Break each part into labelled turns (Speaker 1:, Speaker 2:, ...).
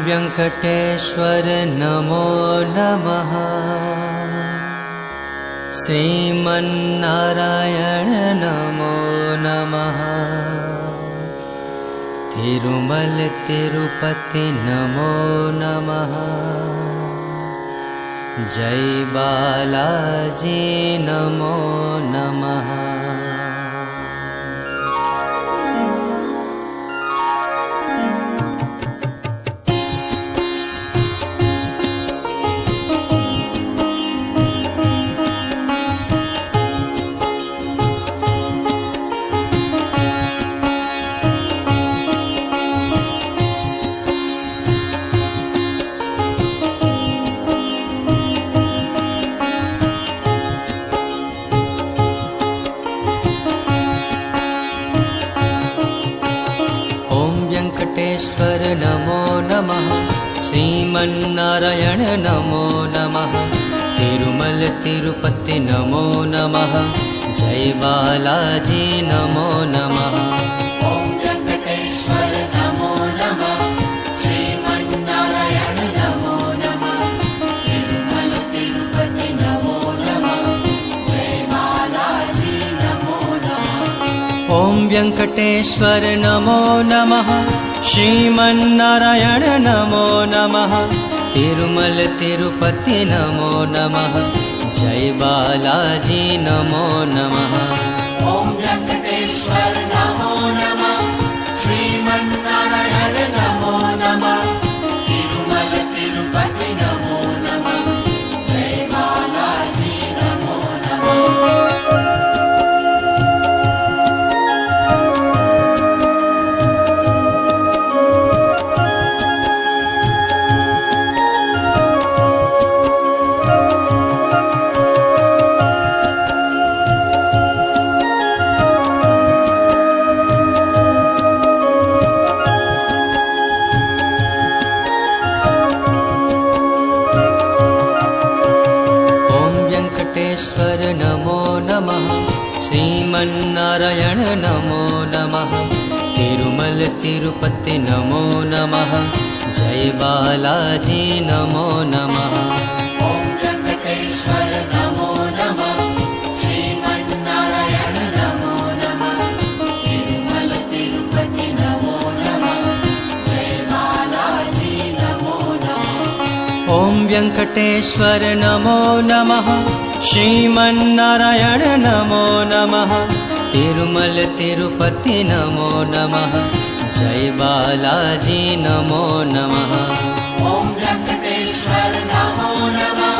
Speaker 1: व्यङ्कटेश्वर नमो नमः। श्रीमन्नारायण नमो नमः। तिरुमल तिरुपति नमो नमः। जय बालाजी नमो नमः। वेङ्कटेश्वर नमो नमः। श्रीमन्नारायण नमो नमः। तिरुमल तिरुपति नमो नमः। जय बालाजी नमो नमः।
Speaker 2: ओम वेंकटेश्वर नमो नमः। श्रीमन्नारायण नमो नमः। तिरुमल तिरुपति नमो नमः। जय बालाजी नमो नमः।
Speaker 1: ओम वेङ्कटेश्वर नमो नमः। श्रीमन्नारायण नमो नमः। तिरुमल तिरुपति नमो नमः। जय बालाजी नमो नमः।
Speaker 2: ओम वेंकटेश्वर नमो नमः। श्रीमन्नारायण नमो नमः। तिरुमल तिरुपति नमो नमः। जय बालाजी नमो नमः।
Speaker 1: वेङ्कटेश्वर नमो नमः। श्रीमन्नारायण नमो नमः। तिरुमल तिरुपति नमो नमः। जय बालाजी नमो नमः।
Speaker 2: ओम वेंकटेश्वर नमो नमः। श्रीमन्नारायण नमो नमः। तिरुमल तिरुपति नमो नमः। जय बालाजी नमो नमः।
Speaker 1: ओम वेङ्कटेश्वर नमो नमः। श्रीमन्नारायण नमो नमः। तिरुमल तिरुपति नमो नमः। जय बालाजी नमो नमः।
Speaker 2: ओम वेंकटेश्वर नमो नमः।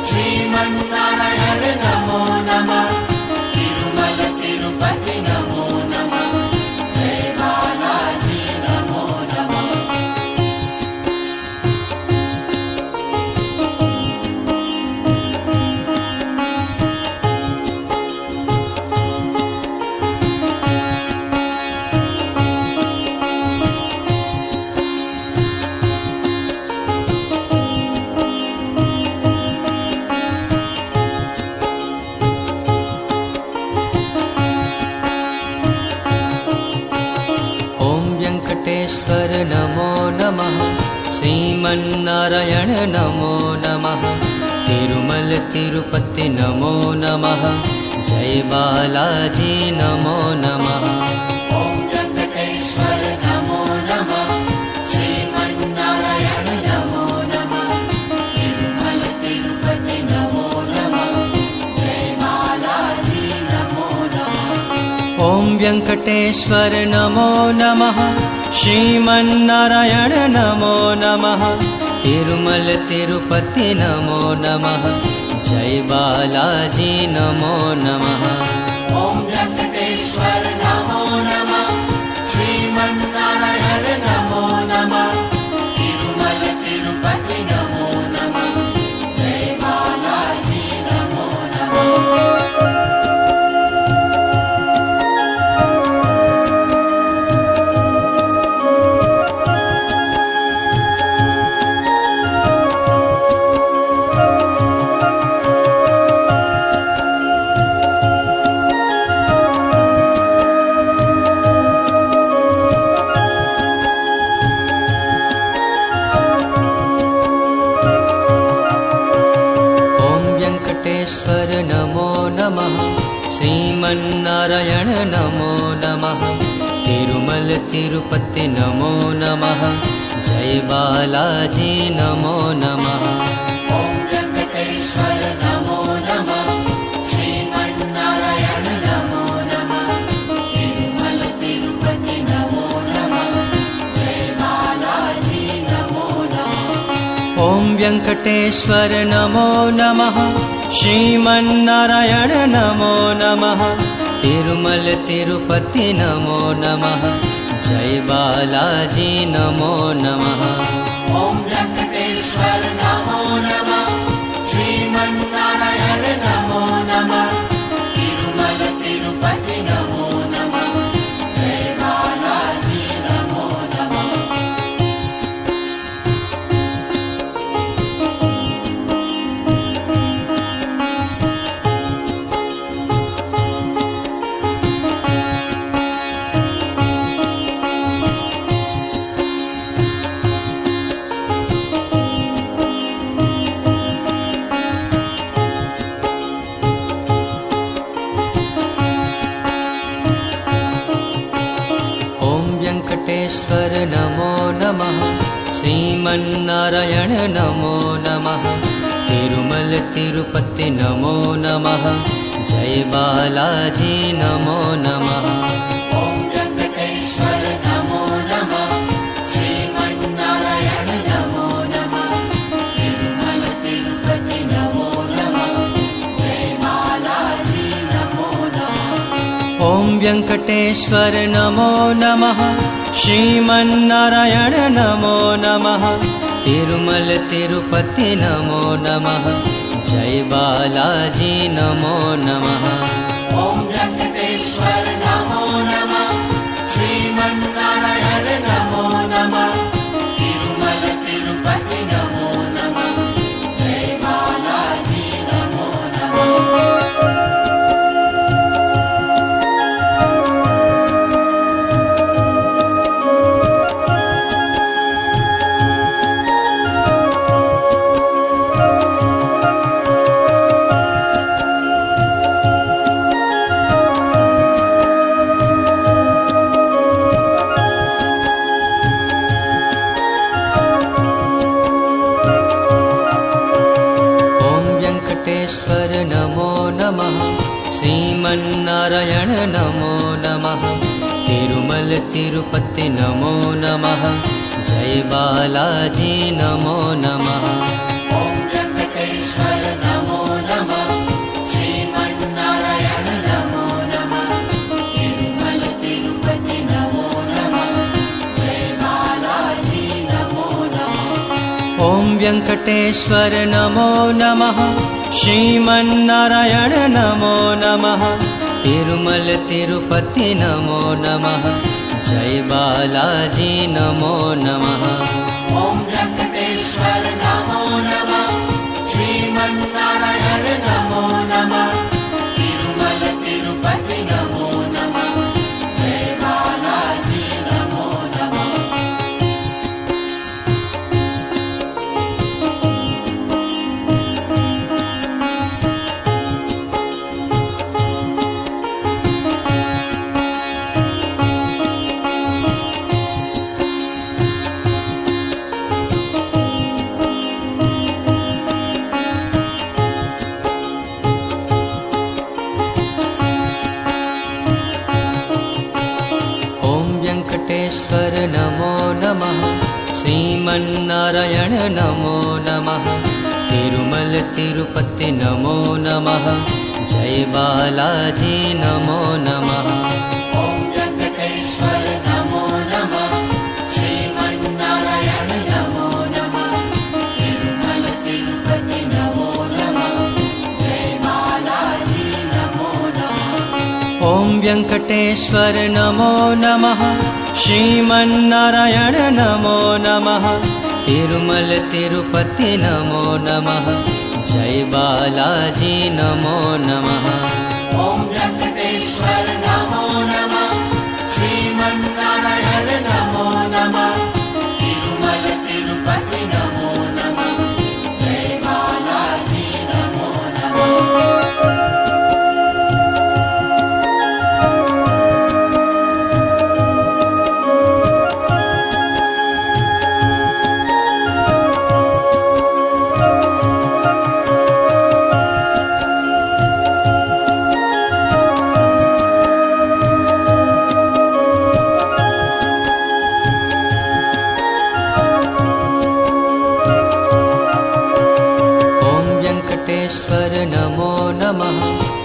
Speaker 2: श्रीमन्नारायण नमो नमः। तिरुमल तिरुपति नमो नमः। जय बालाजी नमो नमः।
Speaker 1: वेङ्कटेश्वर नमो नमः। श्रीमन्नारायण नमो नमः। तिरुमल तिरुपति नमो नमः। जय बालाजी नमो नमः।
Speaker 2: ओम वेंकटेश्वर नमो नमः। श्रीमन्नारायण नमो नमः। तिरुमल तिरुपति नमो नमः। जय बालाजी नमो नमः।
Speaker 1: ओम वेङ्कटेश्वर नमो नमः। श्रीमन्नारायण नमो नमः। तिरुमल तिरुपति नमो नमः। जय बालाजी नमो नमः।
Speaker 2: ओम वेंकटेश्वर नमो नमः। श्रीमन्नारायण नमो नमः। तिरुमल तिरुपति नमो नमः। जय बालाजी नमो नमः।
Speaker 1: वेङ्कटेश्वर नमो नमः। श्रीमन्नारायण नमो नमः। तिरुमल तिरुपति नमो नमः। जय बालाजी नमो नमः।
Speaker 2: ॐ वेङ्कटेश्वर नमो नमः। श्रीमन्नारायण नमो नमः। तिरुमल तिरुपति नमो नमः। जय बालाजी नमो नमः।
Speaker 1: ॐ वेङ्कटेश्वर नमो नमः। श्रीमन्नारायण नमो नमः। तिरुमल तिरुपति नमो नमः। जय बालाजी नमो नमः।
Speaker 2: ॐ वेङ्कटेश्वर नमो नमः। श्रीमन्नारायण नमो नमः। तिरुमल तिरुपति नमो नमः। जय बालाजी नमो नमः।
Speaker 1: वेङ्कटेश्वर नमो नमः। श्रीमन्नारायण नमो नमः। तिरुमल तिरुपति नमो नमः। जय बालाजी नमो नमः।
Speaker 2: ॐ वेङ्कटेश्वर नमो नमः। श्रीमन्नारायण नमो नमः। तिरुमल तिरुपति नमो नमः। जय बालाजी नमो नमः।
Speaker 1: ॐ वेङ्कटेश्वर नमो नमः। श्रीमन्नारायण नमो नमः। तिरुमल तिरुपति नमो नमः। जय बालाजी नमो नमः।
Speaker 2: ॐ वेङ्कटेश्वर नमो नमः। श्रीमन्नारायण नमो नमः। तिरुमल तिरुपति नमो नमः। जय बालाजी नमो नमः।
Speaker 1: वेङ्कटेश्वर नमो नमः। श्रीमन्नारायण नमो नमः। तिरुमल तिरुपति नमो नमः। जय बालाजी नमो नमः।
Speaker 2: ॐ वेङ्कटेश्वर नमो नमः। श्रीमन्नारायण नमो नमः। तिरुमल तिरुपति नमो नमः। जय बालाजी नमो नमः।
Speaker 1: ॐ वेङ्कटेश्वर नमो नमः। श्रीमन्नारायण नमो नमः। तिरुमल तिरुपति नमो नमः। जय बालाजी नमो नमः।
Speaker 2: ॐ वेङ्कटेश्वर नमो नमः। श्रीमन्नारायण नमो नमः। तिरुमल तिरुपति नमो नमः। जय बालाजी नमो नमः।
Speaker 1: वेङ्कटेश्वर नमो नमः। श्रीमन्नारायण नमो नमः। तिरुमल तिरुपति नमो नमः। जय बालाजी नमो नमः।
Speaker 2: ॐ वेङ्कटेश्वर नमो नमः। श्रीमन्नारायण नमो नमः। तिरुमल तिरुपति नमो नमः। जय बालाजी नमो नमः।
Speaker 1: ॐ वेङ्कटेश्वर नमो नमः। श्रीमन्नारायण नमो नमः। तिरुमल तिरुपति नमो नमः। जय बालाजी नमो नमः।
Speaker 2: ॐ वेङ्कटेश्वर नमो नमः। श्रीमन्नारायण नमो नमः। तिरुमल तिरुपति नमो नमः। जय बालाजी नमो नमः।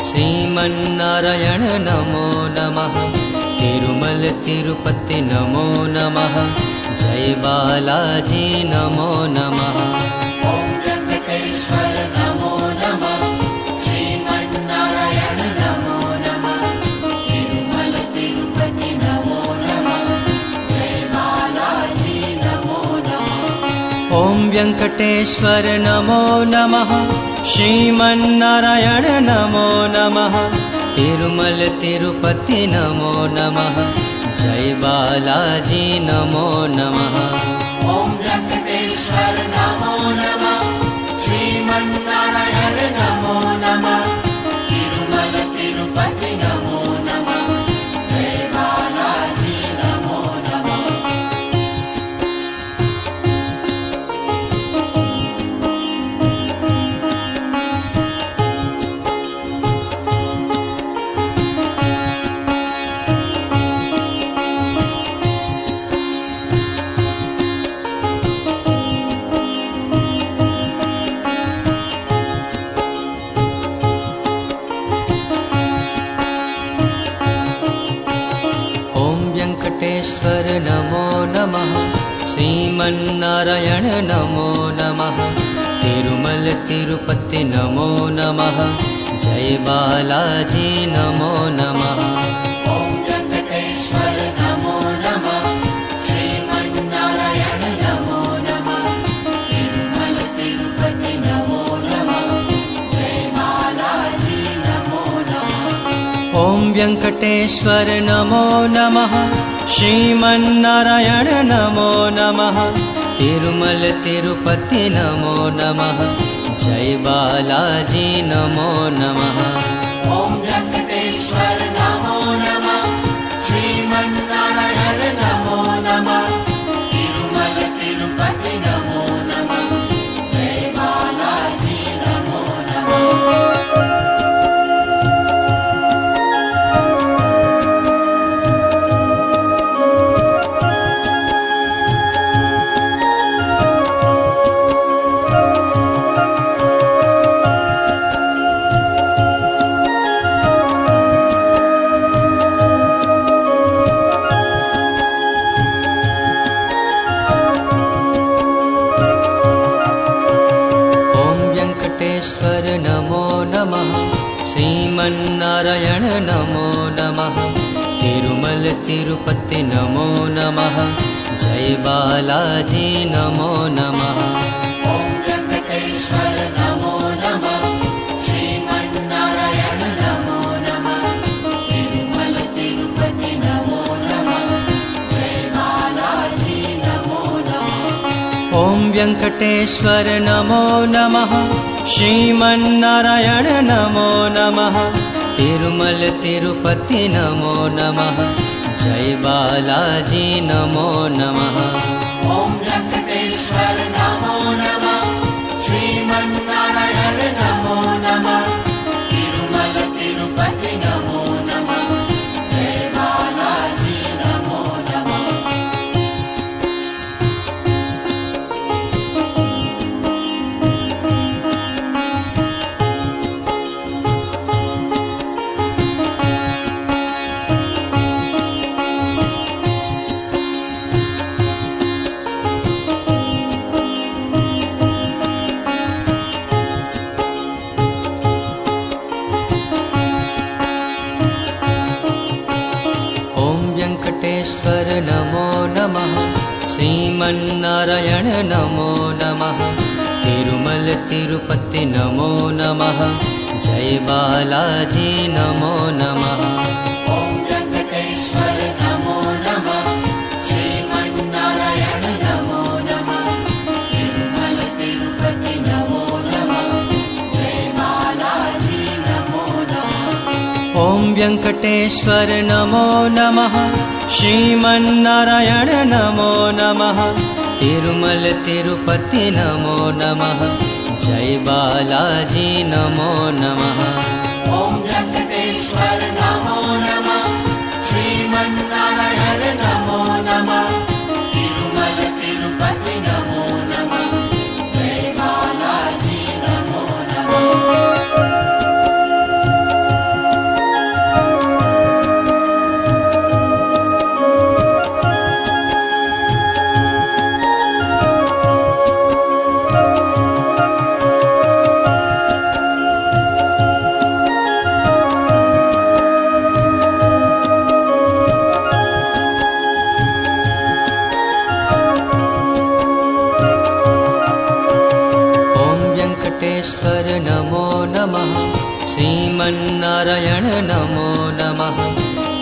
Speaker 1: श्रीमन्नारायण नमो नमः तिरुमल तिरुपति नमो नमः जय बालाजी नमो नमः
Speaker 2: ॐ वेङ्कटेश्वर नमो नमः श्रीमन्नारायण नमो नमः तिरुमल तिरुपति नमो नमः जय बालाजी नमो नमः
Speaker 1: ॐ वेङ्कटेश्वर नमो नमः श्रीमन्नारायण नमो नमः तिरुमल तिरुपति नमो नमः जय बालाजी नमो नमः
Speaker 2: ॐ वेङ्कटेश्वर नमो नमः श्रीमन्नारायण नमो नमः तिरुमल तिरुपति नमो नमः जय बालाजी नमो नमः
Speaker 1: ॐ वेङ्कटेश्वर नमो नमः श्रीमन्नारायण नमो नमः तिरुमल तिरुपति नमो नमः जय बालाजी नमो नमः
Speaker 2: ॐ वेङ्कटेश्वर नमो नमः श्रीमन्नारायण नमो नमः तिरुमल तिरुपति नमो नमः जय बालाजी नमो नमः
Speaker 1: ॐ वेङ्कटेश्वर नमो नमः श्रीमन्नारायण नमो नमः तिरुमल तिरुपति नमो नमः जय बालाजी नमो नमः
Speaker 2: ॐ वेङ्कटेश्वर नमो नमः श्रीमन्नारायण नमो नमः तिरुमल तिरुपति नमो नमः जय बालाजी नमो नमः
Speaker 1: ॐ वेङ्कटेश्वर नमो नमः श्रीमन्नारायण नमो नमः तिरुमल तिरुपति नमो नमः जय बालाजी नमो नमः
Speaker 2: ॐ वेङ्कटेश्वर नमो नमः श्रीमन्नारायण नमो नमः तिरुमल तिरुपति नमो नमः जय बालाजी नमो नमः
Speaker 1: ॐ वेङ्कटेश्वर नमो नमः श्रीमन्नारायण नमो नमः तिरुमल तिरुपति नमो नमः जय बालाजी नमो नमः
Speaker 2: ॐ वेङ्कटेश्वर नमो नमः श्रीमन्नारायण नमो नमः तिरुमल तिरुपति नमो नमः जय बालाजी नमो नमः
Speaker 1: ॐ वेङ्कटेश्वर नमो नमः श्रीमन्नारायण नमो नमः तिरुमल तिरुपति नमो नमः जय बालाजी नमो नमः
Speaker 2: ॐ वेङ्कटेश्वर नमो नमः श्रीमन्नारायण नमो नमः तिरुमल तिरुपति नमो नमः जय बालाजी नमो नमः
Speaker 1: ॐ वेङ्कटेश्वर नमो नमः श्रीमन्नारायण नमो नमः तिरुमल तिरुपति नमो नमः जय बालाजी नमो नमः
Speaker 2: ॐ वेङ्कटेश्वर नमो नमः श्रीमन्नारायण नमो नमः तिरुमल तिरुपति नमो नमः जय बालाजी नमो नमः
Speaker 1: श्रीमन्नारायण नमो नमः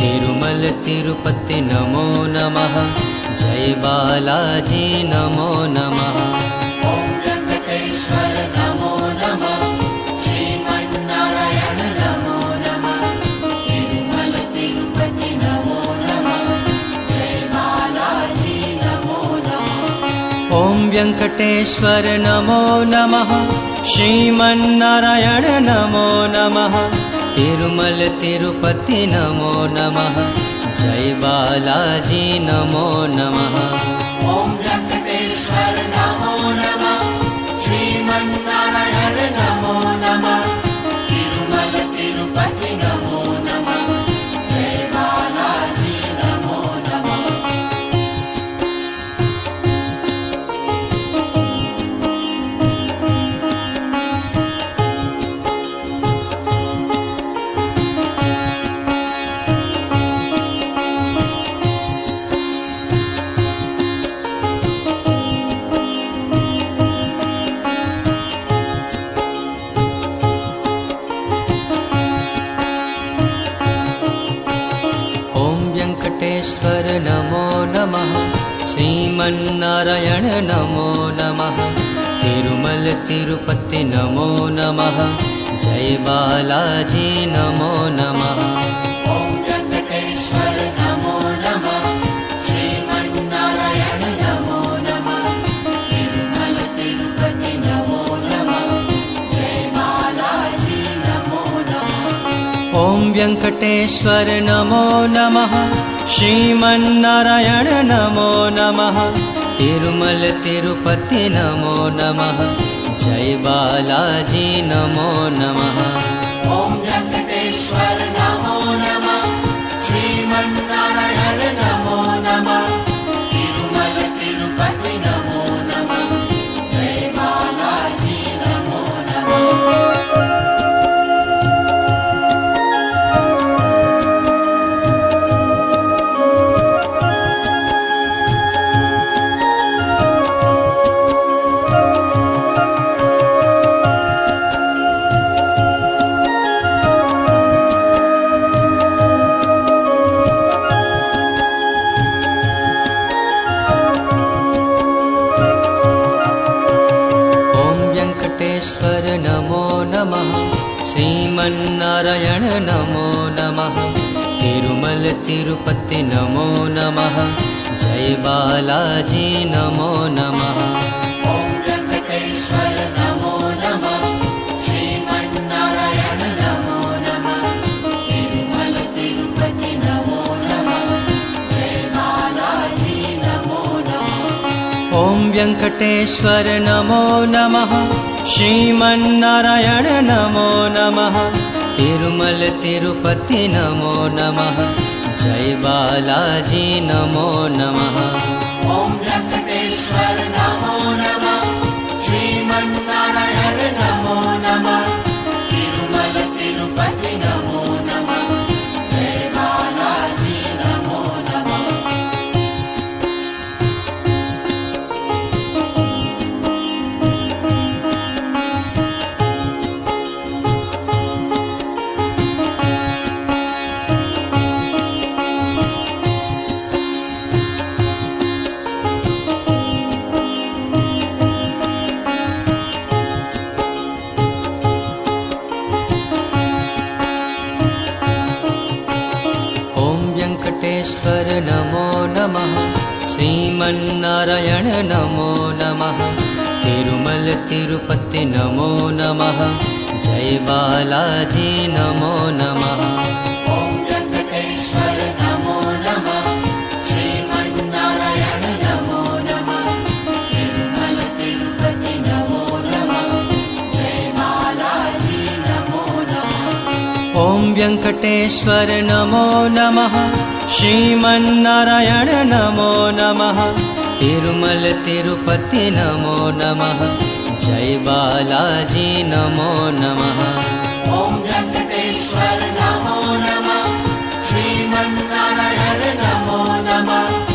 Speaker 1: तिरुमल तिरुपति नमो नमः जय बालाजी नमो नमः
Speaker 2: ॐ वेङ्कटेश्वर नमो नमः श्रीमन्नारायण नमो नमः तिरुमल तिरुपति नमो नमः जय बालाजी नमो नमः
Speaker 1: ॐ वेङ्कटेश्वर नमो नमः श्रीमन्नारायण नमो नमः तिरुमल तिरुपति नमो नमः जय बालाजी नमो नमः
Speaker 2: ॐ वेङ्कटेश्वर नमो नमः श्रीमन्नारायण नमो नमः तिरुमल तिरुपति नमो नमः जय बालाजी नमो नमः
Speaker 1: ॐ वेङ्कटेश्वर नमो नमः श्रीमन्नारायण नमो नमः तिरुमल तिरुपति नमो नमः जय बालाजी नमो नमः
Speaker 2: ॐ वेङ्कटेश्वर नमो नमः श्रीमन्नारायण नमो नमः तिरुमल तिरुपति नमो नमः जय बालाजी नमो नमः
Speaker 1: ॐ वेङ्कटेश्वर नमो नमः श्रीमन्नारायण नमो नमः तिरुमल तिरुपति नमो नमः जय बालाजी नमो नमः
Speaker 2: ॐ वेङ्कटेश्वर नमो नमः श्रीमन्नारायण नमो नमः तिरुमल तिरुपति नमो नमः जय बालाजी नमो नमः
Speaker 1: ॐ वेङ्कटेश्वर नमो नमः श्रीमन्नारायण नमो नमः तिरुमल तिरुपति नमो नमः जय बालाजी नमो नमः
Speaker 2: ॐ वेङ्कटेश्वर नमो नमः श्रीमन्नारायण नमो नमः तिरुमल तिरुपति नमो नमः जय बालाजी नमो नमः
Speaker 1: ॐ वेङ्कटेश्वर नमो नमः श्रीमन्नारायण नमो नमः तिरुमल तिरुपति नमो नमः जय बालाजी नमो नमः
Speaker 2: ॐ वेङ्कटेश्वर नमो नमः श्रीमन्नारायण नमो नमः तिरुमल तिरुपति नमो नमः जय बालाजी नमो नमः
Speaker 1: ॐ वेङ्कटेश्वर नमो नमः श्रीमन्नारायण नमो नमः तिरुमल तिरुपति नमो नमः जय बालाजी नमो नमः
Speaker 2: ॐ वेङ्कटेश्वर नमो नमः श्रीमन्नारायण नमो नमः तिरुमल तिरुपति नमो नमः जय बालाजी नमो नमः
Speaker 1: ॐ वेङ्कटेश्वर नमो नमः श्रीमन्नारायण नमो नमः तिरुमल तिरुपति नमो नमः जय बालाजी नमो नमः
Speaker 2: ॐ वेङ्कटेश्वर नमो नमः श्रीमन्नारायण नमो नमः